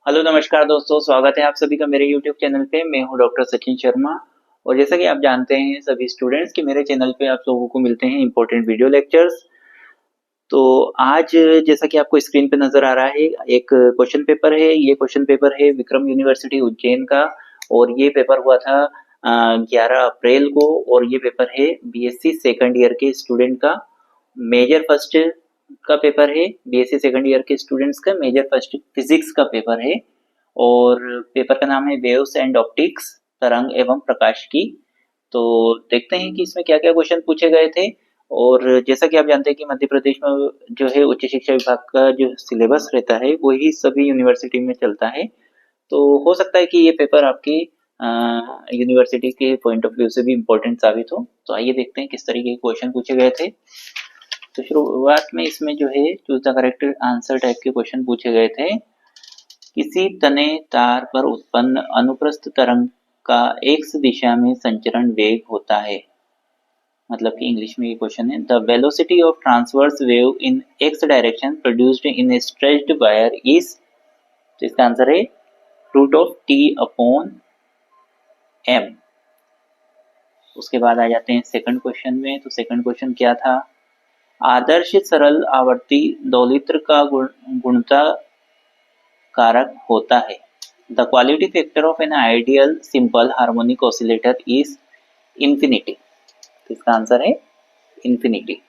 Hello नमस्कार दोस्तों, स्वागत है आप सभी का मेरे यूट्यूब चैनल पे। मैं हूं डॉक्टर सचिन शर्मा। और जैसा कि आप जानते हैं सभी स्टूडेंट्स कि मेरे चैनल पे आप लोगों को मिलते हैं इंपॉर्टेंट वीडियो लेक्चर्स। तो आज जैसा कि आपको स्क्रीन पे नजर आ रहा है, एक क्वेश्चन पेपर है। ये क्वेश्चन पेपर है विक्रम यूनिवर्सिटी उज्जैन का, और ये पेपर हुआ था 11 अप्रैल को। और ये पेपर है बीएससी सेकंड ईयर के स्टूडेंट का मेजर फर्स्ट का पेपर है। बीएससी सेकंड ईयर के स्टूडेंट्स का मेजर फर्स्ट फिजिक्स का पेपर है। और पेपर का नाम है वेव्स एंड ऑप्टिक्स, तरंग एवं प्रकाश की। तो देखते हैं कि इसमें क्या क्या क्वेश्चन पूछे गए थे। और जैसा कि आप जानते हैं कि मध्य प्रदेश में जो है उच्च शिक्षा विभाग का जो सिलेबस रहता है वही सभी यूनिवर्सिटी में चलता है। तो हो सकता है कि ये पेपर आपकी यूनिवर्सिटी के पॉइंट ऑफ व्यू से भी इम्पोर्टेंट साबित हो। तो आइए देखते हैं किस तरीके के क्वेश्चन पूछे गए थे। तो शुरुआत में इसमें जो है choose the correct answer type के क्वेश्चन पूछे गए थे। किसी तने तार पर उत्पन्न अनुप्रस्थ तरंग का एक्स दिशा में संचरण वेग होता है। मतलब कि इंग्लिश में ये क्वेश्चन है, the velocity of transverse wave in X direction produced in a stretched wire is. तो इसका आंसर है root of T upon M. उसके बाद आ जाते हैं सेकंड क्वेश्चन में। तो सेकंड क्वेश्चन क्या था, आदर्श सरल आवर्ती दोलित्र का गुणता कारक होता है। The quality factor of an ideal simple harmonic oscillator is infinity. इसका आंसर है इंफिनिटी।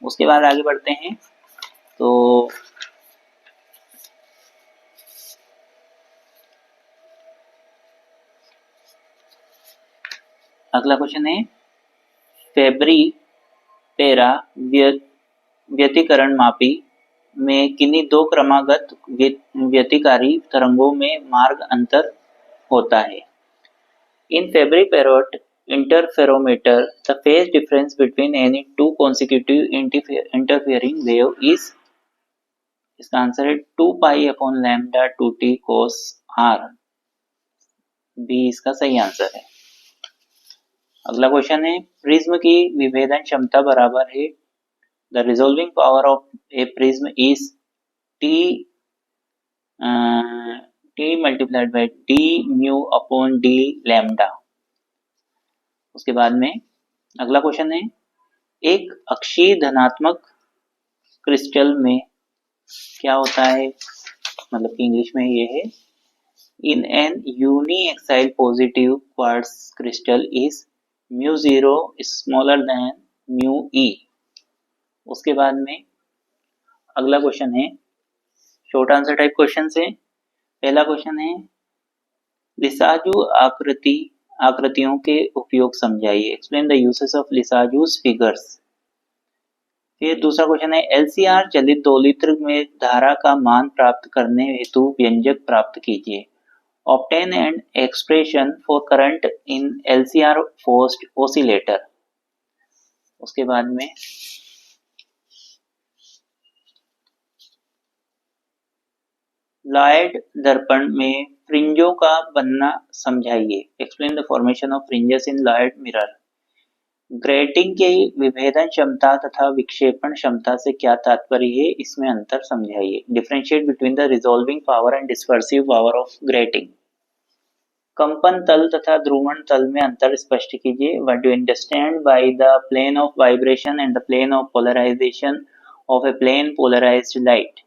उसके बाद आगे बढ़ते हैं। तो अगला क्वेश्चन है, फेब्री पेरा व्यतिकरण मापी में किन्हीं दो क्रमागत व्यतिकारी तरंगों में मार्ग अंतर होता है। In Fabry Perot interferometer, the phase difference between any two consecutive interfering wave is। इसका आंसर है 2 pi upon lambda 2t cos r। B इसका सही आंसर है। अगला क्वेश्चन है, प्रिज्म की विभेदन क्षमता बराबर है। The resolving power of A prism is t t multiplied by d mu upon d lambda. उसके बाद में अगला क्वेश्चन है, एक अक्षीय धनात्मक क्रिस्टल में क्या होता है। मतलब कि इंग्लिश में ये है, in an uniaxial positive quartz crystal is mu zero smaller than mu e. उसके बाद में अगला क्वेश्चन है, शॉर्ट आंसर टाइप क्वेश्चन है। पहला क्वेश्चन है, लिसाजू आकृतियों के उपयोग समझाइए। Explain the uses of Lissajous figures. फिर दूसरा क्वेश्चन है, एलसीआर चलित दोलित्र में धारा का मान प्राप्त करने हेतु व्यंजक प्राप्त कीजिए। Obtain an expression for current in LCR forced oscillator. उसके बाद में लॉयड दर्पण में फ्रिंजों का बनना समझाइए। Explain the formation of fringes in Lloyd mirror. Grating के विभेदन क्षमता तथा विक्षेपण क्षमता से क्या तात्पर्य है, इसमें अंतर समझाइए। Differentiate between the resolving power and dispersive power of grating. कंपन तल तथा ध्रुवण तल में अंतर स्पष्ट कीजिए। What do you understand by the plane of vibration and the plane of polarisation of a plane polarised light.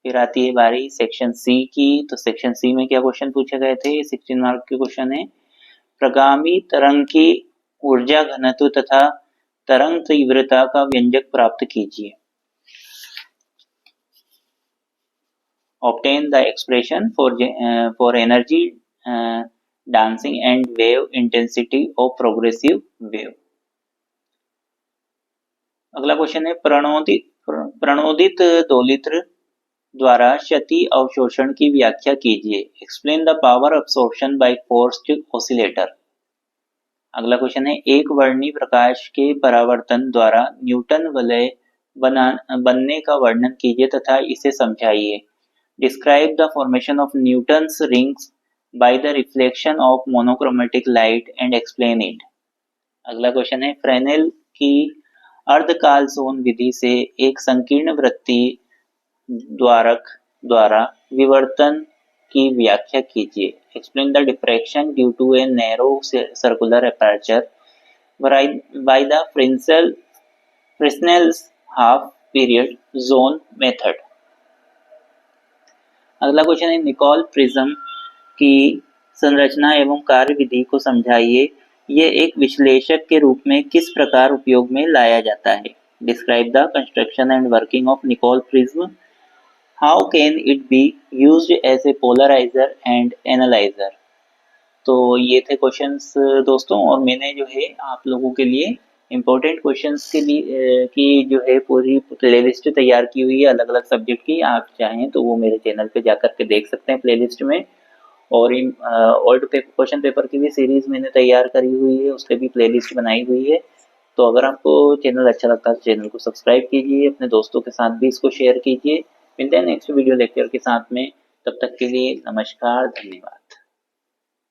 फिर आती है बारी सेक्शन सी की। तो सेक्शन सी में क्या क्वेश्चन पूछे गए थे, 16 मार्क के क्वेश्चन है। प्रगामी तरंग की ऊर्जा घनत्व तथा तरंग तीव्रता का व्यंजक प्राप्त कीजिए। Obtain the expression for energy density and wave intensity of progressive wave. अगला क्वेश्चन है, प्रणोदित दोलित्र द्वारा क्षति अवशोषण की व्याख्या कीजिए। Explain the power absorption by forced oscillator. अगला क्वेश्चन है, एक वर्णी प्रकाश के परावर्तन द्वारा न्यूटन वलय बनने का वर्णन कीजिए तथा इसे समझाइए। Describe the formation of Newton's rings by the reflection of monochromatic light and explain it. अगला क्वेश्चन है, फ्रेनेल की अर्धकाल सोन विधि से एक संकीर्ण वृत्तीय द्वारक द्वारा विवर्तन की व्याख्या कीजिए। Explain the diffraction due to a narrow circular aperture by the Fresnel's half period zone method. अगला क्वेश्चन है, निकोल प्रिज्म की संरचना एवं कार्य विधि को समझाइए। ये एक विश्लेषक के रूप में किस प्रकार उपयोग में लाया जाता है। Describe the construction and working of Nicol prism. How can it be used as a polariser and analyser. तो ये थे क्वेश्चंस दोस्तों, और मैंने जो है आप लोगों के लिए इम्पोर्टेंट क्वेश्चंस के लिए की जो है पूरी प्लेलिस्ट तैयार की हुई है अलग अलग सब्जेक्ट की। आप चाहें तो वो मेरे चैनल पे जाकर के देख सकते हैं प्लेलिस्ट में। और इन ओल्ड क्वेश्चन पेपर की भी सीरीज मैंने तैयार करी हुई है, उसके भी प्लेलिस्ट बनाई हुई है। तो अगर आपको चैनल अच्छा लगता है तो चैनल को सब्सक्राइब कीजिए, अपने दोस्तों के साथ भी इसको शेयर कीजिए। मिलते हैं नेक्स्ट वीडियो लेक्चर के साथ में, तब तक के लिए नमस्कार, धन्यवाद।